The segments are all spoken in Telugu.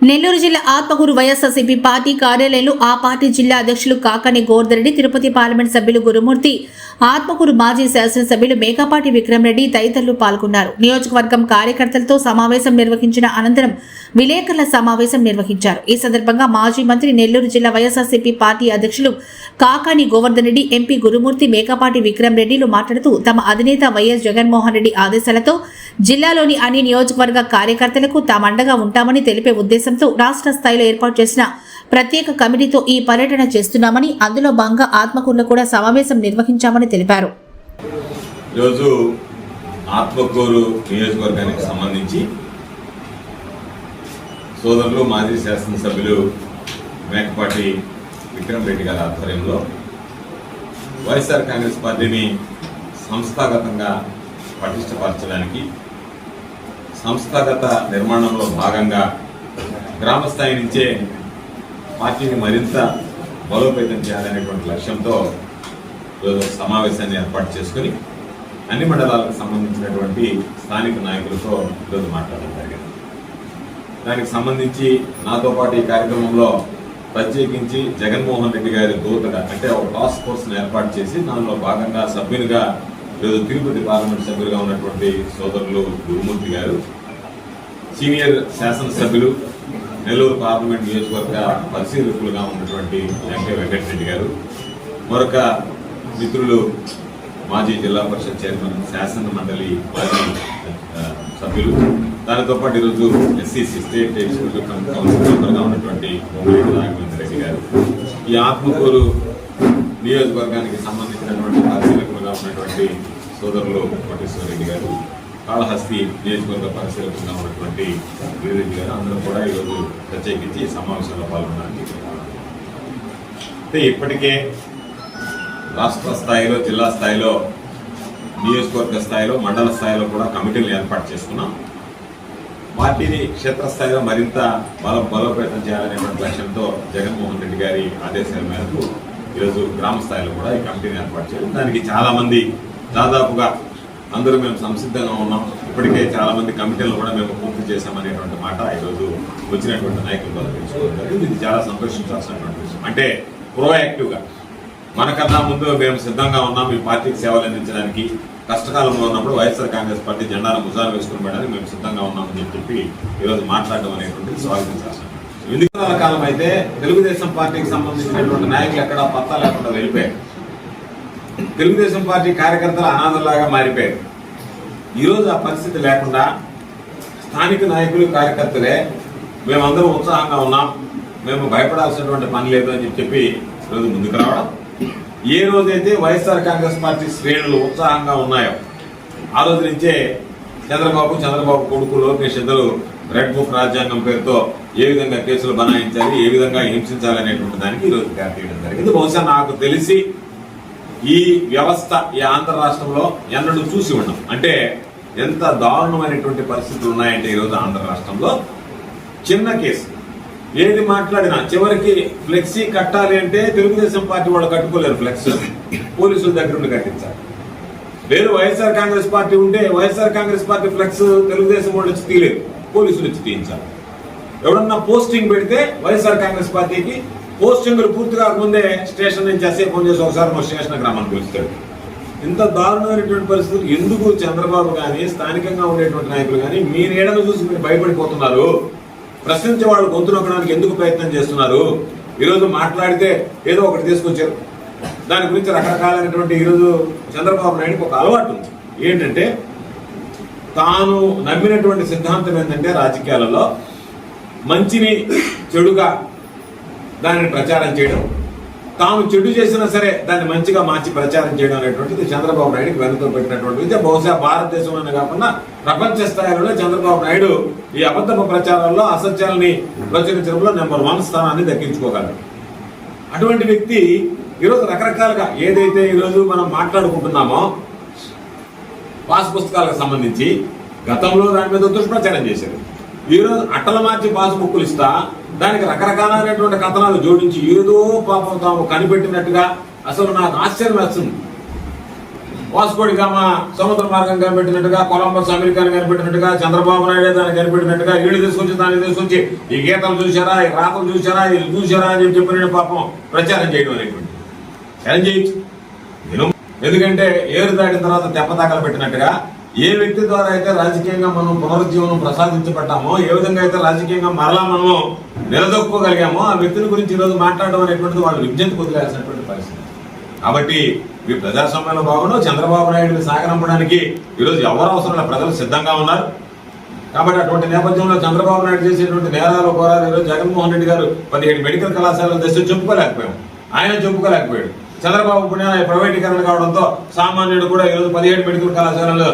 నెల్లూరు జిల్లా ఆత్మకూరు వైఎస్ఆర్సీపీ పార్టీ కార్యాలయంలో ఆ పార్టీ జిల్లా అధ్యక్షులు కాకాని గోవర్ధన్, తిరుపతి పార్లమెంట్ సభ్యులు గురుమూర్తి, ఆత్మకూరు మాజీ శాసనసభ్యులు మేకపాటి విక్రమరెడ్డి తదితరులు పాల్గొన్నారు. నియోజకవర్గం కార్యకర్తలతో సమావేశం నిర్వహించిన అనంతరం విలేకరుల సమావేశం నిర్వహించారు. ఈ సందర్భంగా మాజీ మంత్రి, నెల్లూరు జిల్లా వైఎస్ఆర్సీపీ పార్టీ అధ్యక్షులు కాకాని గోవర్ధన్ రెడ్డి, ఎంపీ గురుమూర్తి, మేకపాటి విక్రమరెడ్డిలు మాట్లాడుతూ తమ అధినేత వైఎస్ జగన్మోహన్ రెడ్డి ఆదేశాలతో జిల్లాలోని అన్ని నియోజకవర్గ కార్యకర్తలకు తామండగా ఉంటామని తెలిపే ఉద్దేశంతో రాష్ట్ర స్థాయిలో ఏర్పాటు చేసిన ప్రత్యేక కమిటీతో ఈ పర్యటన చేస్తున్నామని, అందులో భాగంగా ఆత్మకూరులో కూడా సమావేశం నిర్వహించామని తెలిపారు. ఈరోజు ఆత్మకూరు నియోజకవర్గానికి సంబంధించి సోదరులు మాజీ శాసనసభ్యులు మేకపాటి విక్రమరెడ్డి గారి ఆధ్వర్యంలో వైఎస్ఆర్ కాంగ్రెస్ పార్టీని సంస్థాగతంగా పటిష్టపరచడానికి, సంస్థాగత నిర్మాణంలో భాగంగా గ్రామ స్థాయి నుంచే పార్టీని మరింత బలోపేతం చేయాలనేటువంటి లక్ష్యంతో ఈరోజు సమావేశాన్ని ఏర్పాటు చేసుకుని అన్ని మండలాలకు సంబంధించినటువంటి స్థానిక నాయకులతో ఈరోజు మాట్లాడడం జరిగింది. దానికి సంబంధించి నాతో పాటు ఈ కార్యక్రమంలో ప్రత్యేకించి జగన్మోహన్ రెడ్డి గారి దూతగా, అంటే ఒక టాస్క్ ఫోర్స్ను ఏర్పాటు చేసి దానిలో భాగంగా సభ్యునిగా ఈరోజు తిరుపతి పార్లమెంట్ సభ్యులుగా ఉన్నటువంటి సోదరులు గురుమూర్తి గారు, సీనియర్ శాసనసభ్యులు నెల్లూరు పార్లమెంట్ నియోజకవర్గ పరిశీలకులుగా ఉన్నటువంటి ఎంకే వెంకటరెడ్డి గారు, మరొక మిత్రులు మాజీ జిల్లా పరిషత్ చైర్మన్, శాసన మండలి మాజీ సభ్యులు, దానితో పాటు ఈరోజు ఎస్సీసీ స్టేట్ ఎగ్జిక్యూటివ్ కౌన్సిల్ మెంబర్గా ఉన్నటువంటి రాఘవేంద్ర రెడ్డి గారు, ఈ ఆత్మకూరు నియోజకవర్గానికి సంబంధించినటువంటి పరిశీలకులుగా ఉన్నటువంటి సోదరులు కోటేశ్వర రెడ్డి గారు, కాళహస్తి నియోజకవర్గ పరిశీలకులుగా ఉన్నటువంటి వీరెడ్డి గారు, అందరూ కూడా ఈరోజు ప్రత్యేకించి సమావేశంలో పాల్గొనడానికి. అయితే ఇప్పటికే రాష్ట్ర స్థాయిలో, జిల్లా స్థాయిలో, నియోజకవర్గ స్థాయిలో, మండల స్థాయిలో కూడా కమిటీలు ఏర్పాటు చేసుకున్నాం. పార్టీని క్షేత్రస్థాయిలో మరింత బలోపేతం చేయాలనేటువంటి లక్ష్యంతో జగన్మోహన్ రెడ్డి గారి ఆదేశాల మేరకు ఈరోజు గ్రామ స్థాయిలో కూడా ఈ కమిటీని ఏర్పాటు చేయాలి. దానికి చాలామంది, దాదాపుగా అందరూ మేము సంసిద్ధంగా ఉన్నాం, ఇప్పటికే చాలామంది కమిటీలను కూడా మేము పూర్తి చేశామనేటువంటి మాట ఈరోజు వచ్చినటువంటి నాయకుల ద్వారా తెలుసుకోవాలి. ఇది చాలా సంతోషించాల్సినటువంటి విషయం. అంటే ప్రోయాక్టివ్గా మనకన్నా ముందు మేము సిద్ధంగా ఉన్నాం ఈ పార్టీకి సేవలు అందించడానికి, కష్టకాలంలో ఉన్నప్పుడు వైఎస్ఆర్ కాంగ్రెస్ పార్టీ జెండాను భుజాలు వేసుకుని పెట్టడానికి మేము సిద్ధంగా ఉన్నామని చెప్పి ఈరోజు మాట్లాడడం అనేటువంటిది స్వాగతించాల్సిన. ఎన్నికల కాలం అయితే తెలుగుదేశం పార్టీకి సంబంధించినటువంటి నాయకులు ఎక్కడా పత్తా లేకుండా వెళ్ళిపోయారు. తెలుగుదేశం పార్టీ కార్యకర్తలు అనాథలాగా మారిపోయారు. ఈరోజు ఆ పరిస్థితి లేకుండా స్థానిక నాయకులు, కార్యకర్తలే మేమందరం ఉత్సాహంగా ఉన్నాం, మేము భయపడాల్సినటువంటి పని లేదు అని చెప్పి ఈరోజు ముందుకు రావడం. ఏ రోజైతే వైఎస్ఆర్ కాంగ్రెస్ పార్టీ శ్రేణులు ఉత్సాహంగా ఉన్నాయో ఆ రోజు నుంచే చంద్రబాబు కొడుకు లోకేష్ ఇద్దరు రెడ్ బుక్ రాజ్యాంగం పేరుతో ఏ విధంగా కేసులు బనాయించాలి, ఏ విధంగా హింసించాలి అనేటువంటి దానికి ఈరోజు తీయడం జరిగింది. బహుశా నాకు తెలిసి ఈ వ్యవస్థ ఈ ఆంధ్ర రాష్ట్రంలో ఎన్నడూ చూసి ఉన్నాం. అంటే ఎంత దారుణమైనటువంటి పరిస్థితులు ఉన్నాయంటే ఈరోజు ఆంధ్ర రాష్ట్రంలో చిన్న కేసు ఏది మాట్లాడినా చివరికి ఫ్లెక్సీ కట్టాలి అంటే తెలుగుదేశం పార్టీ వాళ్ళు కట్టుకోలేరు, ఫ్లెక్స్ పోలీసుల దగ్గర ఉండి కట్టించాలి. వేరు వైఎస్ఆర్ కాంగ్రెస్ పార్టీ ఉంటే వైఎస్ఆర్ కాంగ్రెస్ పార్టీ ఫ్లెక్స్ తెలుగుదేశం వాళ్ళు వచ్చి తీయలేరు, పోలీసులు వచ్చి తీయించాలి. ఎవడన్నా పోస్టింగ్ పెడితే వైఎస్ఆర్ కాంగ్రెస్ పార్టీకి పోస్టింగ్లు పూర్తి కాకముందే స్టేషన్ నుంచి అసే ఫోన్ చేసి ఒకసారి స్టేషన్ గ్రామాన్ని పిలుస్తాడు. ఇంత దారుణమైనటువంటి పరిస్థితులు ఎందుకు చంద్రబాబు కానీ, స్థానికంగా ఉండేటువంటి నాయకులు కానీ మీ నీడను చూసి మీరు భయపడిపోతున్నారు? ప్రశ్నించే వాళ్ళు గొంతు నొక్కడానికి ఎందుకు ప్రయత్నం చేస్తున్నారు? ఈరోజు మాట్లాడితే ఏదో ఒకటి తీసుకొచ్చారు. దాని గురించి రకరకాలైనటువంటి ఈరోజు చంద్రబాబు నాయుడుకి ఒక అలవాటు ఉంది. ఏంటంటే తాను నమ్మినటువంటి సిద్ధాంతం ఏంటంటే రాజకీయాలలో మంచిని చెడుగా దానిని ప్రచారం చేయడం, తాము చెడు చేసినా సరే దాన్ని మంచిగా మార్చి ప్రచారం చేయడం అనేటువంటిది చంద్రబాబు నాయుడుకి వెనుక పెట్టినటువంటి విద్య. బహుశా భారతదేశంలోనే కాకుండా ప్రపంచ స్థాయిలో చంద్రబాబు నాయుడు ఈ అబద్ధపు ప్రచారాల్లో, అసత్యాలని ప్రచురించడంలో నెంబర్ 1 స్థానాన్ని దక్కించుకోగలరు. అటువంటి వ్యక్తి ఈరోజు రకరకాలుగా ఏదైతే ఈరోజు మనం మాట్లాడుకుంటున్నామో పాస్ పుస్తకాలకు సంబంధించి గతంలో దాని మీద దుష్ప్రచారం చేశారు. ఈరోజు అట్టల మార్చి పాస్ బుక్కులు ఇస్తా దానికి రకరకాలైనటువంటి కథనాలు జోడించి ఏదో పాపం తాము కనిపెట్టినట్టుగా, అసలు నాకు ఆశ్చర్యం వస్తుంది. వాస్కోడి గామ సముద్ర మార్గం కనిపెట్టినట్టుగా, కొలంబస్ అమెరికాని కనిపెట్టినట్టుగా, చంద్రబాబు నాయుడు దాన్ని కనిపెట్టినట్టుగా వీళ్ళు దాన్ని తీసుకొచ్చి ఈ గీతలు చూసారా, ఈ రాతలు చూసారా, ఇది చూసారా అని చెప్పిన పాపం ప్రచారం చేయడం అనేటువంటి ఏం చేయొచ్చు. ఎందుకంటే ఏరు దాటిన తర్వాత తెప్పతాకలు పెట్టినట్టుగా ఏ వ్యక్తి ద్వారా అయితే రాజకీయంగా మనం పునరుజ్జీవనం ప్రసాదించబడ్డామో, ఏ విధంగా అయితే రాజకీయంగా మరలా మనం నిలదొక్కుకోగలిగామో ఆ వ్యక్తిని గురించి ఈరోజు మాట్లాడడం అనేటువంటిది వాళ్ళు విజ్ఞప్తి వదిలేసినటువంటి పరిస్థితి. కాబట్టి ఈ ప్రజాస్వామ్యంలో భాగంలో చంద్రబాబు నాయుడిని సాగనంపడానికి ఈరోజు ఎవరు అవసరం ప్రజలు సిద్ధంగా ఉన్నారు. కాబట్టి అటువంటి నేపథ్యంలో చంద్రబాబు నాయుడు చేసేటువంటి నేరాలు కోరాలు ఈరోజు జగన్మోహన్ రెడ్డి గారు 17 మెడికల్ కళాశాలలు తెచ్చి చెప్పుకోలేకపోయాం, ఆయన చెప్పుకోలేకపోయాడు. చంద్రబాబు ప్రైవేటీకరణ కావడంతో సామాన్యుడు కూడా ఈరోజు 17 మెడికల్ కళాశాలలు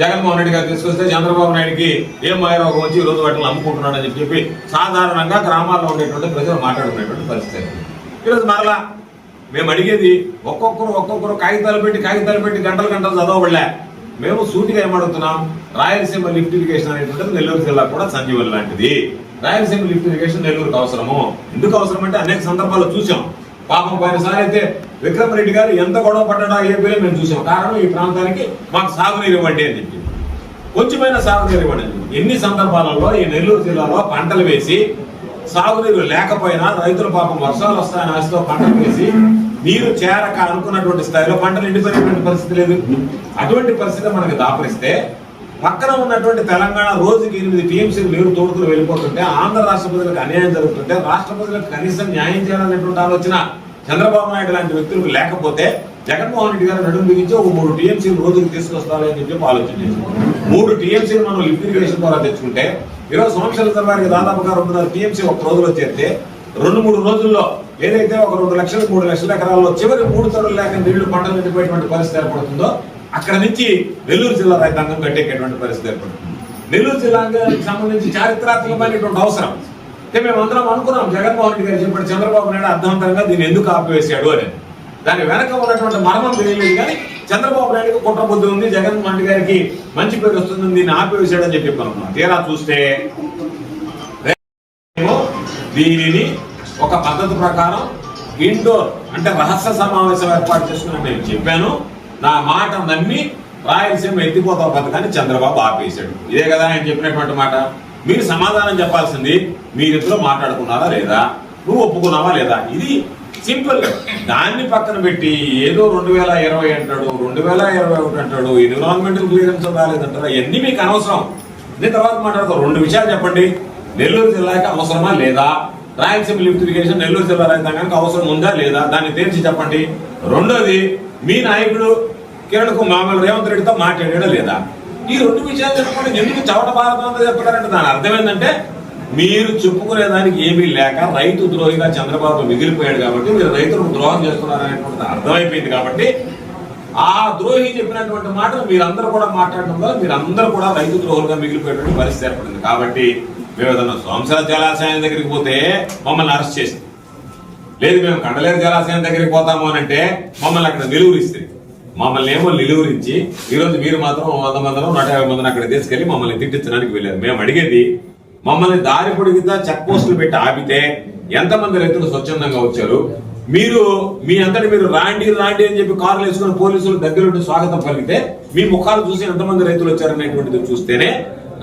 జగన్మోహన్ రెడ్డి గారు తీసుకొస్తే చంద్రబాబు నాయుడికి ఏం మాయరోగం వచ్చి ఈరోజు వాటిని అమ్ముకుంటున్నాడు అని చెప్పి సాధారణంగా గ్రామాల్లో ఉండేటువంటి ప్రజలు మాట్లాడుకునేటువంటి పరిస్థితి. ఈరోజు మరలా మేము అడిగేది ఒక్కొక్కరు కాగితాలు పెట్టి గంటలు చదవబడలే. మేము సూటిగా ఏమడుగుతున్నాం, రాయలసీమ లిఫ్ట్ ఇరిగేషన్ అనేటువంటిది నెల్లూరు జిల్లా కూడా సంజీవన్ లాంటిది. రాయలసీమ లిఫ్ట్ ఇరిగేషన్ నెల్లూరుకు అవసరము. ఎందుకు అవసరం అంటే అనేక సందర్భాల్లో చూసాం. పాపం పోయినసారి అయితే విక్రమ్ రెడ్డి గారు ఎంత గొడవ పడ్డా ఏపీలో మేము చూసాం. కారణం ఈ ప్రాంతానికి మాకు సాగునీరు ఇవ్వండి అని చెప్పి, కొంచెమైనా సాగునీరు ఇవ్వండి. ఎన్ని సందర్భాలలో ఈ నెల్లూరు జిల్లాలో పంటలు వేసి సాగునీరు లేకపోయినా రైతులు పాపం వర్షాలు వస్తాయని ఆశతో పంటలు వేసి నీరు చేరక అనుకున్నటువంటి స్థాయిలో పంటలు ఎండిపోయినటువంటి పరిస్థితి లేదు. అటువంటి పరిస్థితి మనకి దాపరిస్తే పక్కన ఉన్నటువంటి తెలంగాణ రోజుకి 8 టీఎంసీలు నీరు తోడుకుని వెళ్ళిపోతుంటే, ఆంధ్ర రాష్ట్ర ప్రజలకు అన్యాయం జరుగుతుంటే, రాష్ట్ర ప్రజలకు కనీసం న్యాయం చేయాలనేటువంటి ఆలోచన చంద్రబాబు నాయుడు లాంటి వ్యక్తులకు లేకపోతే జగన్మోహన్ రెడ్డి గారు నడుము బిగించి ఒక 3 టీఎంసీలు రోజుకి తీసుకొస్తారని చెప్పి ఆలోచన చేశారు. 3 టీఎంసీలు మనం లిఫ్ట్ ఇరిగేషన్ ద్వారా తెచ్చుకుంటే ఈరోజు సంవత్సరాల తర్వాత దాదాపుగా 2.5 టీఎంసీ ఒక రోజులో చేస్తే 2-3 రోజుల్లో ఏదైతే ఒక 2 లక్షలు 3 లక్షల ఎకరాల్లో చివరి 3 తడులు లేక నీళ్లు పంటలు నిండిపోయేటువంటి పరిస్థితి ఏర్పడుతుందో అక్కడ నుంచి నెల్లూరు జిల్లా రైతాంగం కట్టేటువంటి పరిస్థితి ఏర్పడుతుంది. నెల్లూరు జిల్లాకి సంబంధించి చారిత్రాత్మకమైనటువంటి అవసరం అంటే మేము అందరం అనుకున్నాం. జగన్మోహన్ రెడ్డి గారు చెప్పాడు చంద్రబాబు నాయుడు అర్థవంతంగా దీన్ని ఎందుకు ఆపివేశాడు అని. దాని వెనక ఉన్నటువంటి మర్మం తెలియలేదు. కానీ చంద్రబాబు నాయుడుకి కుట్ర బుద్ధి ఉంది, జగన్మోహన్ రెడ్డి గారికి మంచి పేరు వస్తుంది, దీన్ని ఆపివేశాడని చెప్పి అనుకున్నాం. తీరా చూస్తే దీనిని ఒక పద్ధతి ప్రకారం ఇండోర్ అంటే రహస్య సమావేశం ఏర్పాటు చేసుకుని నేను చెప్పాను. నా మాట నమ్మి రాయలసీమ ఎత్తిపోతావు పథకాన్ని చంద్రబాబు ఆపేశాడు. ఇదే కదా ఆయన చెప్పినటువంటి మాట. మీరు సమాధానం చెప్పాల్సింది మీరిద్దరూ మాట్లాడుకున్నారా లేదా, నువ్వు ఒప్పుకున్నావా లేదా. ఇది సింపుల్. దాన్ని పక్కన పెట్టి ఏదో 2020 అంటాడు, 2021 అంటాడు, ఎన్విరాన్మెంటల్ క్లియరెన్స్ రాలేదంటారా. ఇవన్నీ మీకు అనవసరం. దీని తర్వాత మాట్లాడతాం. 2 విషయాలు చెప్పండి. నెల్లూరు జిల్లాకి అవసరమా లేదా, రాయలసీమ లిఫ్ట్ ఇరిగేషన్ నెల్లూరు జిల్లా రైతాంగానికి అవసరం ఉందా లేదా, దాన్ని తేల్చి చెప్పండి. రెండోది, మీ నాయకుడు కిరణ్ కుమార్ రేవంత్ రెడ్డితో మాట్లాడాడా లేదా. ఈ 2 విషయాలు చెప్పండి. ఎందుకు చవట భారతం చెప్తారంటే దాని అర్థం ఏంటంటే మీరు చెప్పుకునేదానికి ఏమీ లేక రైతు ద్రోహిగా చంద్రబాబు మిగిలిపోయాడు కాబట్టి మీరు రైతులకు ద్రోహం చేస్తున్నారనేటువంటిది అర్థమైపోయింది. కాబట్టి ఆ ద్రోహి చెప్పినటువంటి మాటలు మీరందరూ కూడా మాట్లాడడం వల్ల మీరందరూ కూడా రైతు ద్రోహులుగా మిగిలిపోయేటువంటి పరిస్థితి ఏర్పడింది. కాబట్టి మేము ఏదన్నా సోమశిల జలాశయం దగ్గరికి పోతే మమ్మల్ని అరెస్ట్ చేసింది. లేదు మేము కండలేరు జలాశయం దగ్గరికి పోతాము అని అంటే మమ్మల్ని అక్కడ నిలువురిస్తే, మమ్మల్ని ఏమో నిలువురించి ఈరోజు మీరు మాత్రం 100 మందిలో 150 మందిని అక్కడ తీసుకెళ్లి మమ్మల్ని తిట్టించడానికి వెళ్ళారు. మేము అడిగేది, మమ్మల్ని దారి పొడిగితే చెక్ పోస్టులు పెట్టి ఆపితే ఎంతమంది రైతులు స్వచ్ఛందంగా వచ్చారు. మీరు మీ అంతటి మీరు రాండి అని చెప్పి కారులు వేసుకుని పోలీసులు దగ్గరుండి స్వాగతం పలికితే మీ ముఖాలు చూసి ఎంతమంది రైతులు వచ్చారనేటువంటిది చూస్తేనే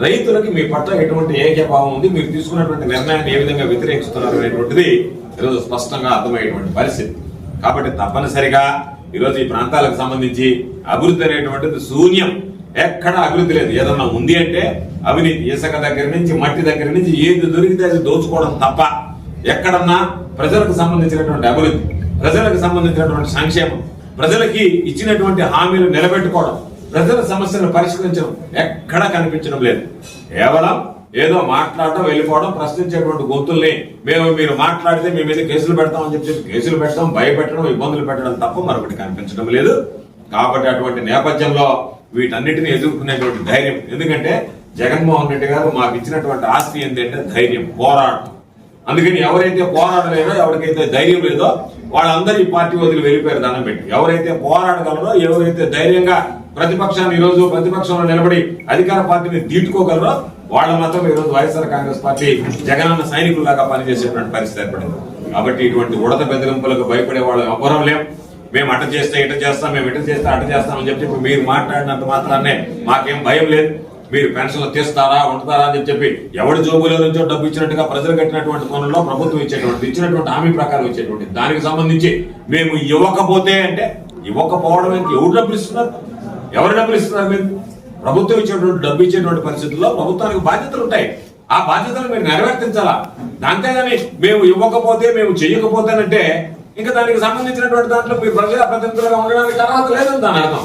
రైతులకి మీ పట్ల ఎటువంటి ఏకభావం ఉంది, మీరు తీసుకున్నటువంటి నిర్ణయాన్ని ఏ విధంగా వ్యతిరేకిస్తున్నారు అనేటువంటిది ఈరోజు స్పష్టంగా అర్థమయ్యేటువంటి పరిస్థితి. కాబట్టి తప్పనిసరిగా ఈరోజు ఈ ప్రాంతాలకు సంబంధించి అభివృద్ధి అనేటువంటిది శూన్యం. ఎక్కడ అభివృద్ధి లేదు. ఏదన్నా ఉంది అంటే అవినీతి, ఇసుక దగ్గర నుంచి మట్టి దగ్గర నుంచి ఏది దొరికితే అది దోచుకోవడం తప్ప ఎక్కడన్నా ప్రజలకు సంబంధించినటువంటి అభివృద్ధి, ప్రజలకు సంబంధించినటువంటి సంక్షేమం, ప్రజలకి ఇచ్చినటువంటి హామీలు నిలబెట్టుకోవడం, ప్రజల సమస్యలను పరిష్కరించడం ఎక్కడా కనిపించడం లేదు. కేవలం ఏదో మాట్లాడటం, వెళ్ళిపోవడం, ప్రశ్నించేటువంటి గొంతుల్ని మీరు మాట్లాడితే మీ మీద కేసులు పెడతామని చెప్పి కేసులు పెట్టడం, భయపెట్టడం, ఇబ్బందులు పెట్టడం తప్ప మరొకటి కనిపించడం లేదు. కాబట్టి అటువంటి నేపథ్యంలో వీటన్నిటిని ఎదుర్కొనేటువంటి ధైర్యం, ఎందుకంటే జగన్మోహన్ రెడ్డి గారు మాకు ఇచ్చినటువంటి ఆస్తి ఏంటంటే ధైర్యం, పోరాటం. అందుకని ఎవరైతే పోరాడలేదో, ఎవరికైతే ధైర్యం లేదో వాళ్ళందరూ ఈ పార్టీ వదిలి వెళ్ళిపోయారు దండం పెట్టి. ఎవరైతే పోరాడగలరో, ఎవరైతే ధైర్యంగా ప్రతిపక్షాన్ని ఈరోజు ప్రతిపక్షంలో నిలబడి అధికార పార్టీని తీర్చుకోగలరో వాళ్ళ మాత్రం ఈరోజు వైఎస్ఆర్ కాంగ్రెస్ పార్టీ జగనన్న సైనికుల్లాగా పనిచేసేటువంటి పరిస్థితి ఏర్పడింది. కాబట్టి ఇటువంటి ఉడత బెదిరింపులకు భయపడే వాళ్ళు ఎవ్వరం లేం. మేము అట చేస్తే ఇట చేస్తాం, మేము ఇట చేస్తే అట చేస్తామని చెప్పి మీరు మాట్లాడినంత మాత్రాన్నే మాకేం భయం లేదు. మీరు పెన్షన్లు తీస్తారా ఉంటారా అని చెప్పి ఎవరి జోబులో నుంచో డబ్బు ఇచ్చినట్టుగా ప్రజలు కట్టినటువంటి పనుల్లో ప్రభుత్వం ఇచ్చినటువంటి హామీ ప్రకారం ఇచ్చేటువంటి దానికి సంబంధించి మేము ఇవ్వకపోతే అంటే ఇవ్వకపోవడానికి ఎవరు డబ్బులు ఇస్తున్నారు? ఎవరు డబ్బులు ఇస్తున్నారు? మీరు ప్రభుత్వం ఇచ్చేటువంటి డబ్బు ఇచ్చేటువంటి పరిస్థితుల్లో ప్రభుత్వానికి బాధ్యతలు ఉంటాయి. ఆ బాధ్యతలు మీరు నెరవేర్తించాలా. అంతేగాని మేము ఇవ్వకపోతే మేము చెయ్యకపోతేనంటే ఇంకా దానికి సంబంధించినటువంటి దాంట్లో మీరు ప్రజాప్రతినిధులుగా ఉండడానికి అర్హత లేదని దాని అర్థం.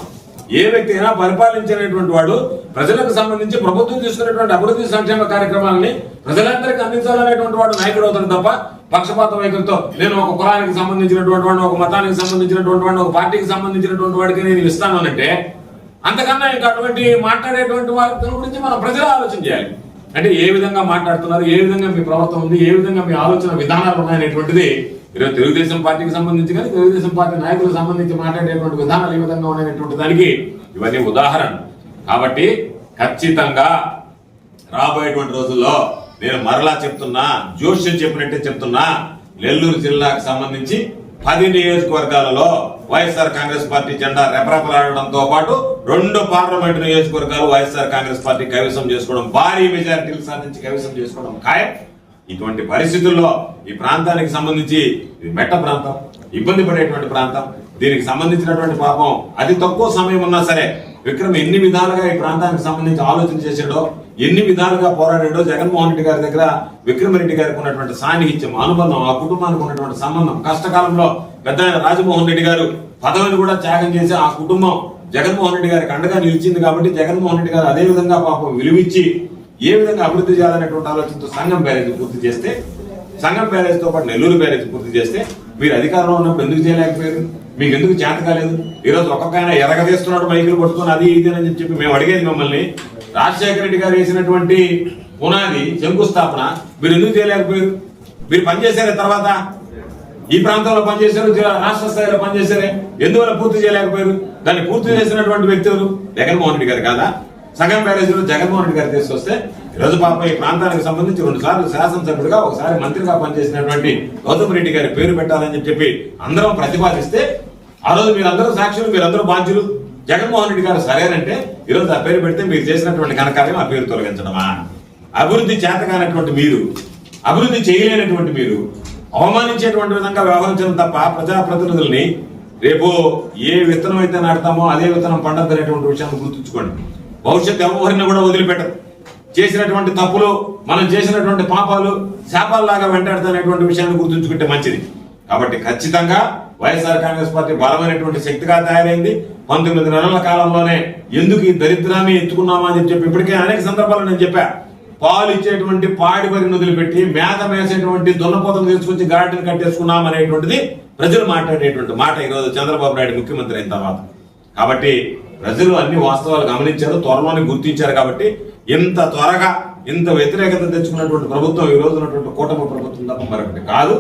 ఏ వ్యక్తి అయినా పరిపాలించేటువంటి వాడు ప్రజలకు సంబంధించి ప్రభుత్వం తీసుకునేటువంటి అభివృద్ధి సంక్షేమ కార్యక్రమాలని ప్రజలందరికీ అందించాలనేటువంటి వాడు నాయకుడు అవుతాడు తప్ప పక్షపాత వైఖరితో నేను ఒక కులానికి సంబంధించినటువంటి వాడిని, ఒక మతానికి సంబంధించినటువంటి వాడిని, ఒక పార్టీకి సంబంధించినటువంటి వాడికి నేను ఇస్తాను అంటే అంతకన్నా ఇంకా అటువంటి మాట్లాడేటువంటి వారి గురించి మనం ప్రజలు ఆలోచన చేయాలి. అంటే ఏ విధంగా మాట్లాడుతున్నారు, ఏ విధంగా మీ ప్రవర్తన ఉంది, ఏ విధంగా మీ ఆలోచన విధానాలు ఉన్నాయనేటువంటిది ఈరోజు తెలుగుదేశం పార్టీకి సంబంధించి కానీ తెలుగుదేశం పార్టీ నాయకులకు సంబంధించి మాట్లాడేటువంటి విధానాలు ఏ విధంగా ఉన్నాయనేటువంటి దానికి ఇవన్నీ ఉదాహరణ. కాబట్టి ఖచ్చితంగా రాబోయేటువంటి రోజుల్లో నేను మరలా చెప్తున్నా, జోష్యం చెప్పినట్టే చెప్తున్నా, నెల్లూరు జిల్లాకు సంబంధించి 10 నియోజకవర్గాలలో వైఎస్ఆర్ కాంగ్రెస్ పార్టీ జెండా రెపరెపలాడడంతో పాటు 2 పార్లమెంటు నియోజకవర్గాలు వైఎస్ఆర్ కాంగ్రెస్ పార్టీ కైవసం చేసుకోవడం, భారీ మెజారిటీలు సాధించి కైవసం చేసుకోవడం ఖాయం. ఇటువంటి పరిస్థితుల్లో ఈ ప్రాంతానికి సంబంధించి ఇది మెట్ట ప్రాంతం, ఇబ్బంది పడేటువంటి ప్రాంతం. దీనికి సంబంధించినటువంటి పాపం అతి తక్కువ సమయం ఉన్నా సరే విక్రమ్ ఎన్ని విధాలుగా ఈ ప్రాంతానికి సంబంధించి ఆలోచన చేసాడో, ఎన్ని విధాలుగా పోరాడాడో. జగన్మోహన్ రెడ్డి గారి దగ్గర విక్రమరెడ్డి గారికి ఉన్నటువంటి సాన్నిహిత్యం, అనుబంధం, ఆ కుటుంబానికి ఉన్నటువంటి సంబంధం, కష్టకాలంలో పెద్ద రాజమోహన్ రెడ్డి గారు పదవిని కూడా త్యాగం చేసి ఆ కుటుంబం జగన్మోహన్ రెడ్డి గారికి అండగా నిలిచింది. కాబట్టి జగన్మోహన్ రెడ్డి గారు అదే విధంగా పాపం విలువిచ్చి ఏ విధంగా అభివృద్ధి చేయాలనేటువంటి ఆలోచనతో సంగం బ్యారేజ్ పూర్తి చేస్తే, సంగం బ్యారేజ్ తో పాటు నెల్లూరు బ్యారేజ్ పూర్తి చేస్తే మీరు అధికారంలో ఉన్నప్పుడు ఎందుకు చేయలేకపోయారు? మీకు ఎందుకు చేత కాలేదు? ఈరోజు ఒక్కొక్క ఆయన ఎరగదీస్తున్నాడు మైకులు పట్టుకుని అది ఇది అని చెప్పి మేము అడిగేది మిమ్మల్ని. రాజశేఖర రెడ్డి గారు వేసినటువంటి పునాది శంకుస్థాపన మీరు ఎందుకు చేయలేకపోయారు? మీరు పనిచేశారే, తర్వాత ఈ ప్రాంతంలో పనిచేశారు, రాష్ట్ర స్థాయిలో పనిచేశారే, ఎందువల్ల పూర్తి చేయలేకపోయారు? దాన్ని పూర్తి చేసినటువంటి వ్యక్తులు జగన్మోహన్ రెడ్డి గారు కాదా? సంగం బ్యారేజీలో జగన్మోహన్ రెడ్డి గారు తీసుకొస్తే ఈరోజు పాప ఈ ప్రాంతానికి సంబంధించి 2 సార్లు శాసనసభ్యుడిగా, ఒకసారి మంత్రిగా పనిచేసినటువంటి గౌతమ్ రెడ్డి గారి పేరు పెట్టాలని చెప్పి అందరం ప్రతిపాదిస్తే ఆ రోజు మీరందరూ సాక్షులు, మీరందరూ బాధ్యులు. జగన్మోహన్ రెడ్డి గారు సరేనంటే ఈరోజు ఆ పేరు పెడితే మీరు చేసినటువంటి ఘనకార్యం ఆ పేరు తొలగించడమా? అభివృద్ధి చేతకానటువంటి మీరు, అభివృద్ధి చేయలేనటువంటి మీరు అవమానించేటువంటి విధంగా వ్యవహరించడం తప్ప ప్రజాప్రతినిధుల్ని రేపు ఏ విత్తనం అయితే నాటుతామో అదే విత్తనం పండద్దు అనేటువంటి విషయాన్ని గుర్తుంచుకోండి. భవిష్యత్తు ఎవరిని కూడా వదిలిపెట్టరు. చేసినటువంటి తప్పులు, మనం చేసినటువంటి పాపాలు శాపాలలాగా వెంటాడుతున్నటువంటి విషయాన్ని గుర్తుంచుకుంటే మంచిది. కాబట్టి ఖచ్చితంగా వైఎస్ఆర్ కాంగ్రెస్ పార్టీ బలమైనటువంటి శక్తిగా తయారైంది. 19 నెలల కాలంలోనే ఎందుకు ఈ దరిద్రాన్ని ఎత్తుకున్నామా అని చెప్పి ఇప్పటికే అనేక సందర్భాలు నేను చెప్పా. పాలు ఇచ్చేటువంటి పాడి వరిని వదిలిపెట్టి మేత మేసేటువంటి దున్నపోతను తీసుకొచ్చి గార్డెన్ కట్టేసుకున్నాం అనేటువంటిది ప్రజలు మాట్లాడేటువంటి మాట ఈరోజు చంద్రబాబు నాయుడు ముఖ్యమంత్రి అయిన తర్వాత. కాబట్టి ప్రజలు అన్ని వాస్తవాలు గమనించారు, త్వరలోనే గుర్తించారు. కాబట్టి ఇంత త్వరగా ఇంత వ్యతిరేకత తెచ్చుకున్నటువంటి ప్రభుత్వం ఈ రోజు ఉన్నటువంటి కూటమి ప్రభుత్వం తప్ప మరొకటి కాదు.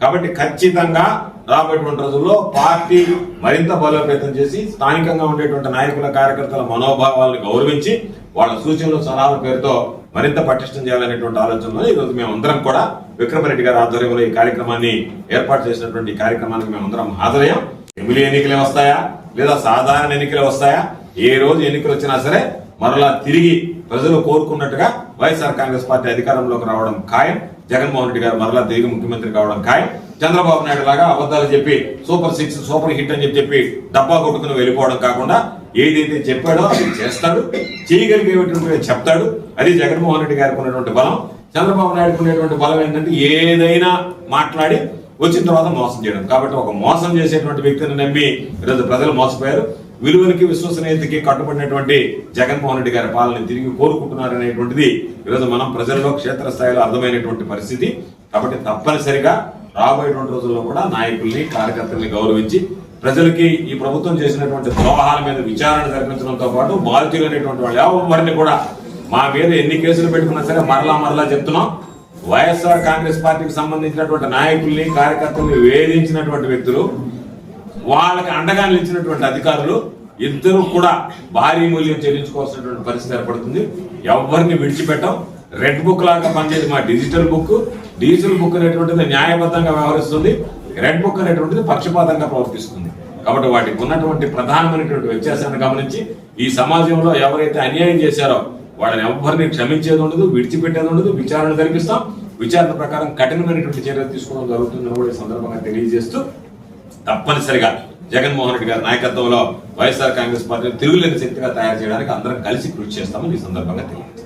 కాబట్టి ఖచ్చితంగా రాబోయేటువంటి రోజుల్లో పార్టీ మరింత బలోపేతం చేసి స్థానికంగా ఉండేటువంటి నాయకుల, కార్యకర్తల మనోభావాలను గౌరవించి వాళ్ళ సూచనలు, సలహాల పేరుతో మరింత పటిష్టం చేయాలనేటువంటి ఆలోచనలో ఈరోజు మేమందరం కూడా విక్రమరెడ్డి గారి ఆధ్వర్యంలో ఈ కార్యక్రమాన్ని ఏర్పాటు చేసినటువంటి ఈ కార్యక్రమానికి మేమందరం హాజరయ్యాం. ఎమ్మెల్యే ఎన్నికలే వస్తాయా లేదా సాధారణ ఎన్నికలు వస్తాయా? ఏ రోజు ఎన్నికలు వచ్చినా సరే మరలా తిరిగి ప్రజలు కోరుకున్నట్టుగా వైఎస్ఆర్ కాంగ్రెస్ పార్టీ అధికారంలోకి రావడం ఖాయం. జగన్మోహన్ రెడ్డి గారు మరలా తిరిగి ముఖ్యమంత్రి కావడం ఖాయం. చంద్రబాబు నాయుడు లాగా అబద్ధాలు చెప్పి సూపర్ 6, సూపర్ హిట్ అని చెప్పి డబ్బా కొట్టుకుని వెళ్ళిపోవడం కాకుండా ఏదైతే చెప్పాడో అది చేస్తాడు, చేయగలిగేటువంటి చెప్తాడు. అది జగన్మోహన్ రెడ్డి గారికి ఉన్నటువంటి బలం. చంద్రబాబు నాయుడుకు ఉన్నటువంటి బలం ఏంటంటే ఏదైనా మాట్లాడి వచ్చిన తర్వాత మోసం చేయడం. కాబట్టి ఒక మోసం చేసేటువంటి వ్యక్తిని నమ్మి ఈరోజు ప్రజలు మోసపోయారు. విలువలకి, విశ్వసనీయతకి కట్టుబడినటువంటి జగన్మోహన్ రెడ్డి గారి పాలన తిరిగి కోరుకుంటున్నారు అనేటువంటిది ఈరోజు మనం ప్రజల్లో క్షేత్రస్థాయిలో అర్థమైనటువంటి పరిస్థితి. కాబట్టి తప్పనిసరిగా రాబోయేటువంటి రోజుల్లో కూడా నాయకుల్ని, కార్యకర్తల్ని గౌరవించి ప్రజలకి ఈ ప్రభుత్వం చేసినటువంటి ద్రోహాల మీద విచారణ జరిపించడంతో పాటు బాధితులైనటువంటి వాళ్ళు ఎవరిని కూడా మా మీద ఎన్ని కేసులు పెట్టుకున్నా సరే మరలా చెప్తున్నాం, వైఎస్ఆర్ కాంగ్రెస్ పార్టీకి సంబంధించినటువంటి నాయకుల్ని, కార్యకర్తల్ని వేధించినటువంటి వ్యక్తులు, వాళ్ళకి అండగా నిలిచినటువంటి అధికారులు ఇద్దరు కూడా భారీ మూల్యం చెల్లించుకోవాల్సినటువంటి పరిస్థితి ఏర్పడుతుంది. ఎవరిని విడిచిపెట్టాం. రెడ్ బుక్ లాగా పనిచేది మా డిజిటల్ బుక్. డిజిటల్ బుక్ అనేటువంటిది న్యాయబద్ధంగా వ్యవహరిస్తుంది. రెడ్ బుక్ అనేటువంటిది పక్షపాతంగా ప్రవర్తిస్తుంది. కాబట్టి వాటికి ఉన్నటువంటి ప్రధానమైనటువంటి వ్యత్యాసాన్ని గమనించి ఈ సమాజంలో ఎవరైతే అన్యాయం చేశారో వాళ్ళని ఎవరిని క్షమించేది ఉండదు, విడిచిపెట్టేది ఉండదు, విచారణ జరిపిస్తాం. విచారణ ప్రకారం కఠినమైనటువంటి చర్యలు తీసుకోవడం జరుగుతుందని కూడా ఈ సందర్భంగా తెలియజేస్తూ తప్పనిసరిగా జగన్మోహన్ రెడ్డి గారి నాయకత్వంలో వైఎస్ఆర్ కాంగ్రెస్ పార్టీని తిరుగులేని శక్తిగా తయారు చేయడానికి అందరం కలిసి కృషి చేస్తామని ఈ సందర్భంగా తెలియజేస్తాం.